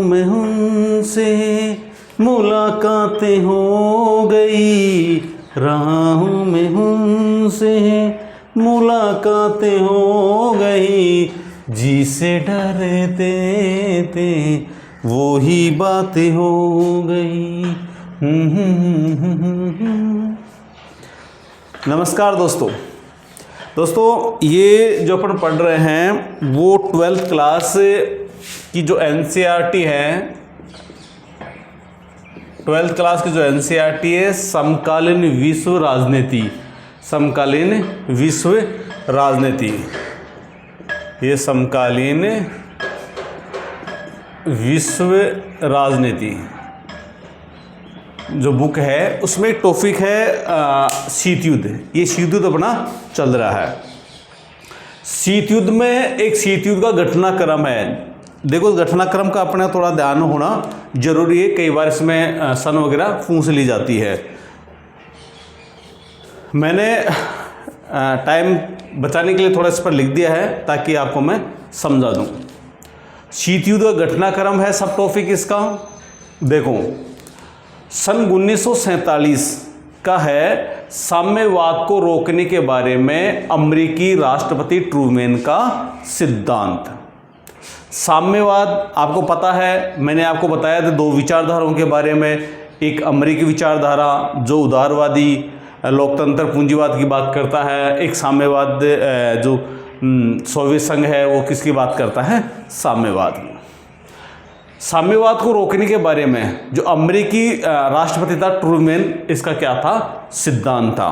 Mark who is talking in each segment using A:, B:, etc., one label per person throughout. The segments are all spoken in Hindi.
A: में उनसे मुलाकातें हो गई, राहों में उनसे मुलाकातें हो गई, जिसे डरते थे वो ही बातें हो गई। नमस्कार दोस्तों ये जो अपन पढ़ रहे हैं वो 12th क्लास की जो NCERT है, 12th क्लास की जो NCERT है समकालीन विश्व राजनीति, समकालीन विश्व राजनीति, ये समकालीन विश्व राजनीति जो बुक है उसमें एक टॉपिक है शीत युद्ध। ये शीत युद्ध अपना चल रहा है। शीत युद्ध में एक शीत युद्ध का घटनाक्रम है। देखो घटनाक्रम का अपना थोड़ा ध्यान होना जरूरी है, कई बार इसमें सन वगैरह पूछ ली जाती है। मैंने टाइम बचाने के लिए थोड़ा इस पर लिख दिया है ताकि आपको मैं समझा दूं। शीत युद्ध का घटनाक्रम है सब टॉपिक इसका। देखो सन 1947 का है साम्यवाद को रोकने के बारे में अमेरिकी राष्ट्रपति ट्रूमैन का सिद्धांत। साम्यवाद आपको पता है, मैंने आपको बताया था दो विचारधाराओं के बारे में। एक अमेरिकी विचारधारा जो उदारवादी लोकतंत्र पूंजीवाद की बात करता है, एक साम्यवाद जो सोवियत संघ है वो किसकी बात करता है, साम्यवाद। साम्यवाद को रोकने के बारे में जो अमेरिकी राष्ट्रपति था ट्रूमैन, इसका क्या था, सिद्धांत था,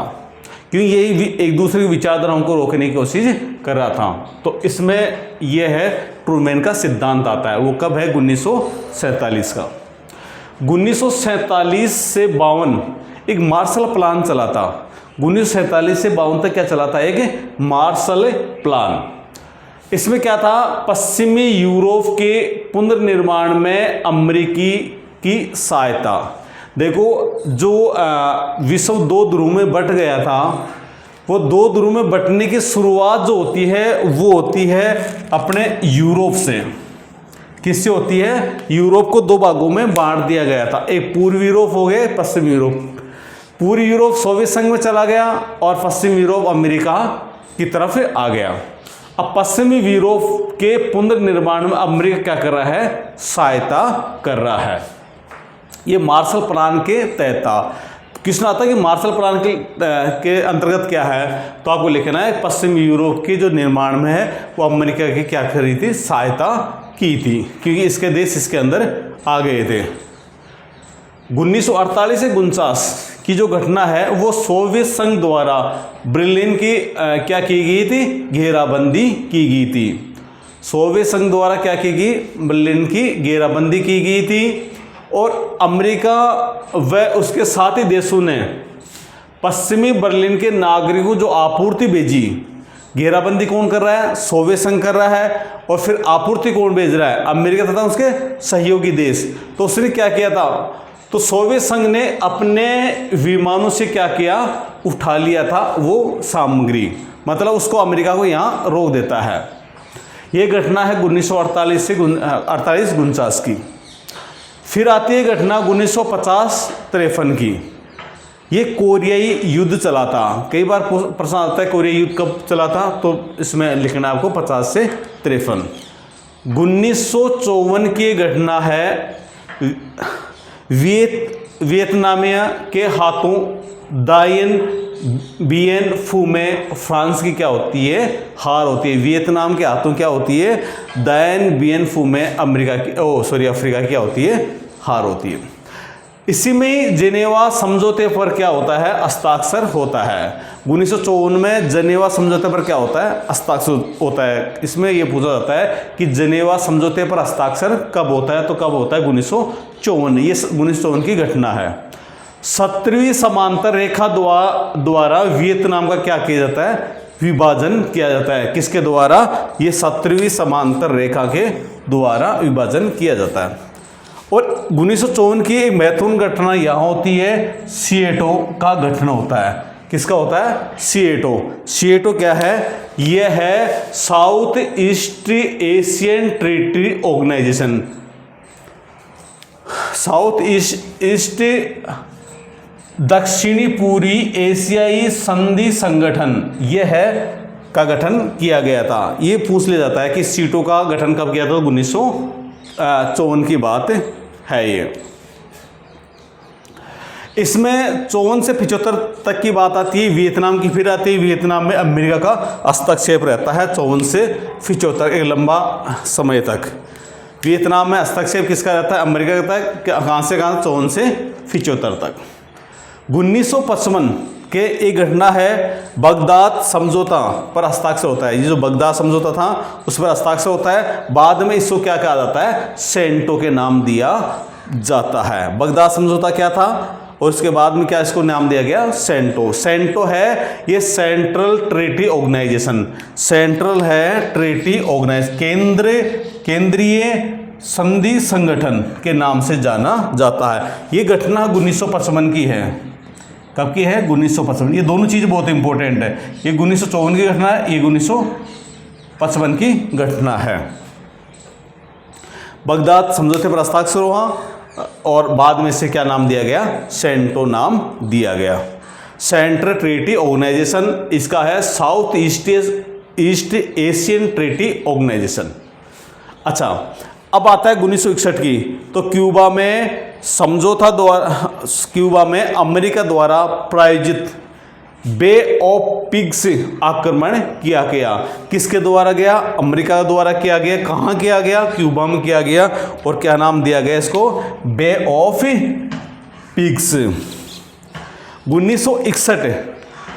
A: क्योंकि यही एक दूसरे की विचारधाराओं को रोकने की कोशिश कर रहा था। तो इसमें यह है ट्रूमैन का सिद्धांत आता है। वो कब है, 1947 का। 1947 से 52 एक मार्शल प्लान चला था। 1947 से 52 तक क्या चला था, एक मार्शल प्लान। इसमें क्या था, पश्चिमी यूरोप के पुनर्निर्माण में अमेरिकी की सहायता। देखो जो विश्व दो ध्रुव में बंट गया था, वो दो ध्रुव में बंटने की शुरुआत जो होती है वो होती है अपने यूरोप से। किससे होती है, यूरोप को दो भागों में बांट दिया गया था। एक पूर्वी यूरोप हो गया, पश्चिमी यूरोप। पूर्वी यूरोप सोवियत संघ में चला गया और पश्चिमी यूरोप अमेरिका की तरफ आ गया। अब पश्चिमी यूरोप के पुनर्निर्माण में अमेरिका क्या कर रहा है, सहायता कर रहा है। ये मार्शल प्लान के तहत था। किसने आता कि मार्शल प्लान के अंतर्गत क्या है, तो आपको लिखना है पश्चिमी यूरोप के जो निर्माण में है वो अमेरिका की क्या कर रही थी, सहायता की थी, क्योंकि इसके देश इसके अंदर आ गए थे। 1948 से 49 की जो घटना है वो सोवियत संघ द्वारा बर्लिन की क्या की गई थी, घेराबंदी की गई थी। सोवियत संघ द्वारा क्या की गई, बर्लिन की घेराबंदी की गई थी। और अमेरिका व उसके साथी देशों ने पश्चिमी बर्लिन के नागरिकों जो आपूर्ति भेजी। घेराबंदी कौन कर रहा है, सोवियत संघ कर रहा है, और फिर आपूर्ति कौन भेज रहा है, अमेरिका तथा उसके सहयोगी देश। तो उसने क्या किया था, तो सोवियत संघ ने अपने विमानों से क्या किया, उठा लिया था वो सामग्री, मतलब उसको अमेरिका को यहाँ रोक देता है। ये घटना है 1948 से 48-49 की। फिर आती है घटना 1950-53 की। ये कोरियाई युद्ध चला था। कई बार प्रश्न आता है कोरियाई युद्ध कब चला था, तो इसमें लिखना आपको 50 से 53। 1954 की घटना है वियतनामिया के हाथों दायन बियन फू में फ्रांस की क्या होती है, हार होती है। वियतनाम के हाथों क्या होती है, दायन बियन फू में अफ्रीका की क्या होती है, हार होती है। इसी में जेनेवा समझौते पर क्या होता है, हस्ताक्षर होता है। 1954 में जेनेवा समझौते पर क्या होता है, हस्ताक्षर होता है। इसमें यह पूछा जाता है कि जेनेवा समझौते पर हस्ताक्षर कब होता है, तो कब होता है, 1954। ये 1954 की घटना है। 17वीं समांतर रेखा द्वारा वियतनाम का क्या किया जाता है, विभाजन किया जाता है। किसके द्वारा, ये 17वीं समांतर रेखा के द्वारा विभाजन किया जाता है। और 1954 की एक महत्वपूर्ण घटना यहाँ होती है, सिएटो का गठन होता है। किसका होता है, सिएटो। सिएटो क्या है, यह है south east Asian treaty organisation. South east दक्षिणी पूर्वी एशियाई संधि संगठन, यह है का गठन किया गया था। ये पूछ लिया जाता है कि सीटों का गठन कब किया था, 1954 की बात है ये। इसमें 54 से 75 तक की बात आती है वियतनाम की, फिर आती है वियतनाम में अमेरिका का हस्तक्षेप रहता है 54 से 75, एक लंबा समय तक। वियतनाम में हस्तक्षेप किसका रहता है, अमेरिका का, कहाँ से कहाँ, 54 से 75 तक। 1955 के एक घटना है, बगदाद समझौता पर हस्ताक्षर होता है। ये जो बगदाद समझौता था उस पर हस्ताक्षर होता है। बाद में इसको क्या कहा जाता है, सेंटो के नाम दिया जाता है। बगदाद समझौता क्या था और उसके बाद में क्या इसको नाम दिया गया, सेंटो। सेंटो है ये सेंट्रल ट्रेटी ऑर्गेनाइजेशन, सेंट्रल है ट्रेटी ऑर्गेनाइजेशन, केंद्रीय संधि संगठन के नाम से जाना जाता है। ये घटना 1955 की है। कब की है, 1955। ये दोनों चीज़ बहुत इंपॉर्टेंट है। ये 1954 की घटना है, ये 1955 की घटना है। बगदाद समझौते पर हस्ताक्षर हुआ और बाद में से क्या नाम दिया गया, सेंटो नाम दिया गया। सेंट्रल ट्रेटी ऑर्गेनाइजेशन इसका है south east Asian treaty organisation. अच्छा, अब आता है 1961 की, तो क्यूबा में समझौता द्वारा, क्यूबा में अमेरिका द्वारा प्रायोजित बे ऑफ पिग्स आक्रमण किया गया। किसके द्वारा गया, अमेरिका द्वारा किया गया। कहाँ किया गया, क्यूबा में किया गया। और क्या नाम दिया गया इसको, बे ऑफ पिग्स।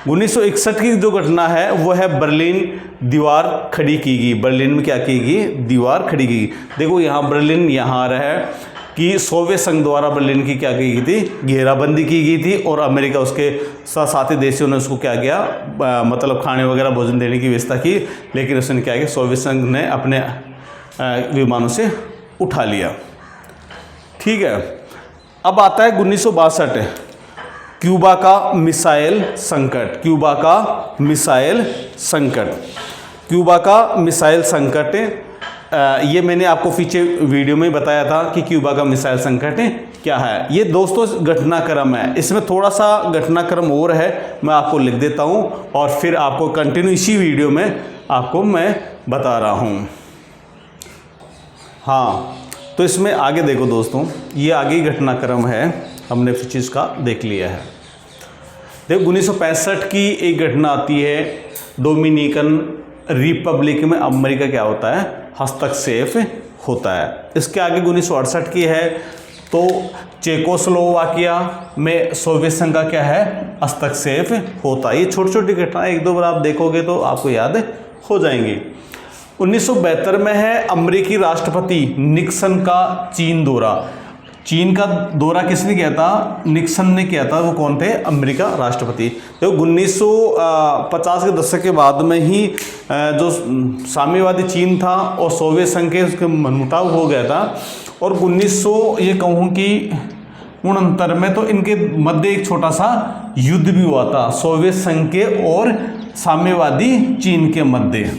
A: 1961 की जो घटना है वो है बर्लिन दीवार खड़ी की गई। बर्लिन में क्या की गई, दीवार खड़ी की गई। देखो यहाँ बर्लिन यहाँ आ रहा है कि सोवियत संघ द्वारा बर्लिन की क्या की गई थी, घेराबंदी की गई थी और अमेरिका उसके साथी देशों ने उसको क्या किया, मतलब खाने वगैरह भोजन देने की व्यवस्था की। लेकिन उसने क्या किया, सोवियत संघ ने अपने विमानों से उठा लिया। ठीक है, अब आता है 1962, क्यूबा का मिसाइल संकट। क्यूबा का मिसाइल संकट, क्यूबा का मिसाइल संकट, ये मैंने आपको पीछे वीडियो में बताया था कि क्यूबा का मिसाइल संकट क्या है। ये दोस्तों घटनाक्रम है, इसमें थोड़ा सा घटनाक्रम और है, मैं आपको लिख देता हूँ और फिर आपको कंटिन्यू इसी वीडियो में आपको मैं बता रहा हूँ। हाँ, तो इसमें आगे देखो दोस्तों, ये आगे घटनाक्रम है, हमने चीज़ का देख लिया है। देखो 1965 की एक घटना आती है, डोमिनिकन रिपब्लिक में अमेरिका क्या होता है, हस्तक्षेप होता है। इसके आगे 1968 की है, तो चेकोस्लोवाकिया में सोवियत संघ का क्या है, हस्तक्षेप होता है। ये छोटी छोटी घटनाएं एक दो बार आप देखोगे तो आपको याद हो जाएंगी। 1972 में है अमेरिकी राष्ट्रपति निक्सन का चीन दौरा। चीन का दौरा किसने किया था, निक्सन ने किया था। वो कौन थे, अमेरिका राष्ट्रपति। तो 1950 के दशक के बाद में ही जो साम्यवादी चीन था और सोवियत संघ के उसके मनमुटाव हो गया था। और 1900 ये कहूँ कि 69 में तो इनके मध्य एक छोटा सा युद्ध भी हुआ था, सोवियत संघ के और साम्यवादी चीन के मध्य।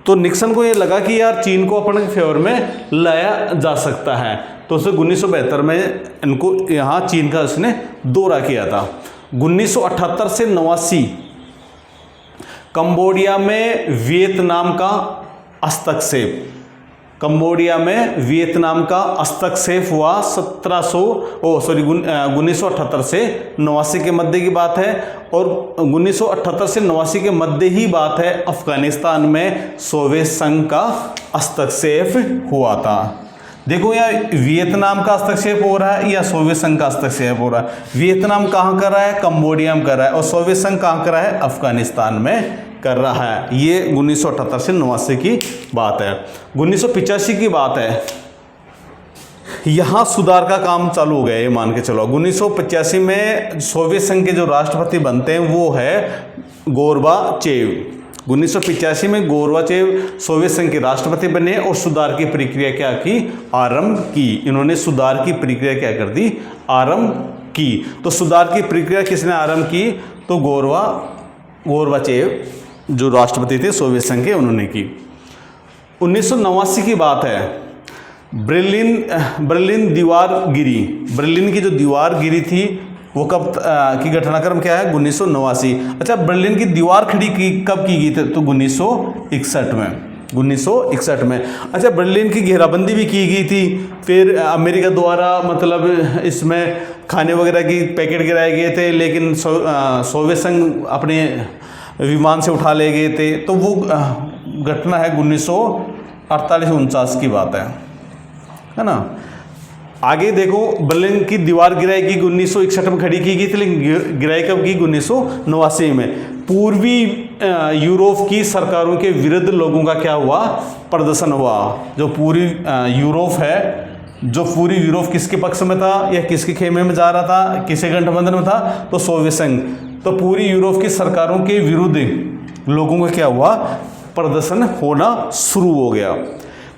A: तो निक्सन को ये लगा कि यार चीन को अपने फेवर में लाया जा सकता है, तो उसे 1972 में इनको यहाँ चीन का उसने दौरा किया था। 1978 से 89 कंबोडिया में वियतनाम का हस्तक्षेप, कंबोडिया में वियतनाम का हस्तक्षेप हुआ 1978 से 89 के मध्य की बात है। और 1978 से 89 के मध्य ही बात है, अफगानिस्तान में सोवियत संघ का हस्तक्षेप हुआ था। देखो यार, वियतनाम का हस्तक्षेप हो रहा है या सोवियत संघ का हस्तक्षेप हो रहा है। वियतनाम कहाँ कर रहा है, कंबोडिया में कर रहा है, और सोवियत संघ कहाँ कर रहा है, अफगानिस्तान में कर रहा है। ये 1978 से 89 की बात है। 1985 की बात है, यहाँ सुधार का काम चालू हो गया, ये मान के चलो। 1985 में सोवियत संघ के जो राष्ट्रपति बनते हैं वो है गोर्बाचेव। 1985 में गोर्बाचेव सोवियत संघ के राष्ट्रपति बने और सुधार की प्रक्रिया क्या की, आरंभ की। इन्होंने सुधार की प्रक्रिया क्या कर दी, आरंभ की। तो सुधार की प्रक्रिया किसने आरंभ की, तो गोर्बाचेव जो राष्ट्रपति थे सोवियत संघ के, उन्होंने की। 1989 की बात है, बर्लिन दीवार गिरी। बर्लिन की जो दीवार गिरी थी वो कब की घटनाक्रम क्या है? 1989। अच्छा, बर्लिन की दीवार कब की गई थी? तो 1961 में, 1961 में। अच्छा, बर्लिन की घेराबंदी भी की गई थी, फिर अमेरिका द्वारा मतलब इसमें खाने वगैरह की पैकेट गिराए गए थे, लेकिन सोवियत संघ अपने विमान से उठा ले गए थे। तो वो घटना है 1948-49 की बात है ना। आगे देखो, बर्लिन की दीवार गिराई की 1961 में खड़ी की गई थी, लेकिन गिराई कब की? 1989 में। पूर्वी यूरोप की सरकारों के विरुद्ध लोगों का क्या हुआ? प्रदर्शन हुआ। जो पूरी यूरोप है, जो पूरी यूरोप किसके पक्ष में था या किसके खेमे में जा रहा था, किसके गठबंधन में था? तो सोवियत संघ। तो पूरी यूरोप की सरकारों के विरुद्ध लोगों का क्या हुआ? प्रदर्शन होना शुरू हो गया।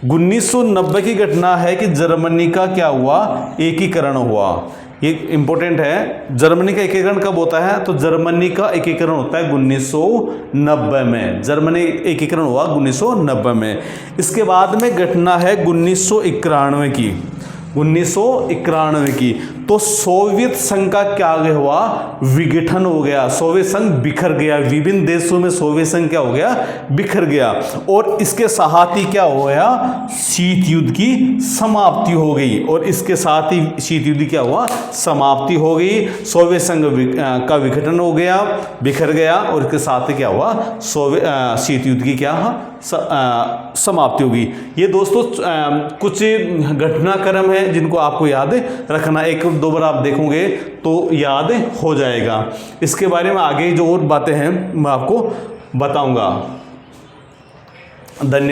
A: 1990 की घटना है कि जर्मनी का क्या हुआ? एकीकरण हुआ। ये इंपॉर्टेंट है। जर्मनी का एकीकरण कब होता है? तो जर्मनी का एकीकरण होता है 1990 में। जर्मनी एकीकरण हुआ 1990 में। इसके बाद में घटना है 1991 की, 1991 की। तो सोवियत संघ का क्या हुआ? विघटन हो गया। सोवियत संघ बिखर गया। विभिन्न देशों में सोवियत संघ क्या हो गया? बिखर गया। और इसके साथ ही क्या हो गया? शीत युद्ध की समाप्ति हो गई। और इसके साथ ही शीत युद्ध क्या हुआ? समाप्ति हो गई। सोवियत संघ का विघटन हो गया, बिखर गया। और इसके साथ ही क्या हुआ? शीत युद्ध की क्या समाप्ति होगी। ये दोस्तों कुछ घटनाक्रम है जिनको आपको याद रखना। एक दो बार आप देखोगे तो याद हो जाएगा। इसके बारे में आगे जो और बातें हैं मैं आपको बताऊंगा। धन्यवाद।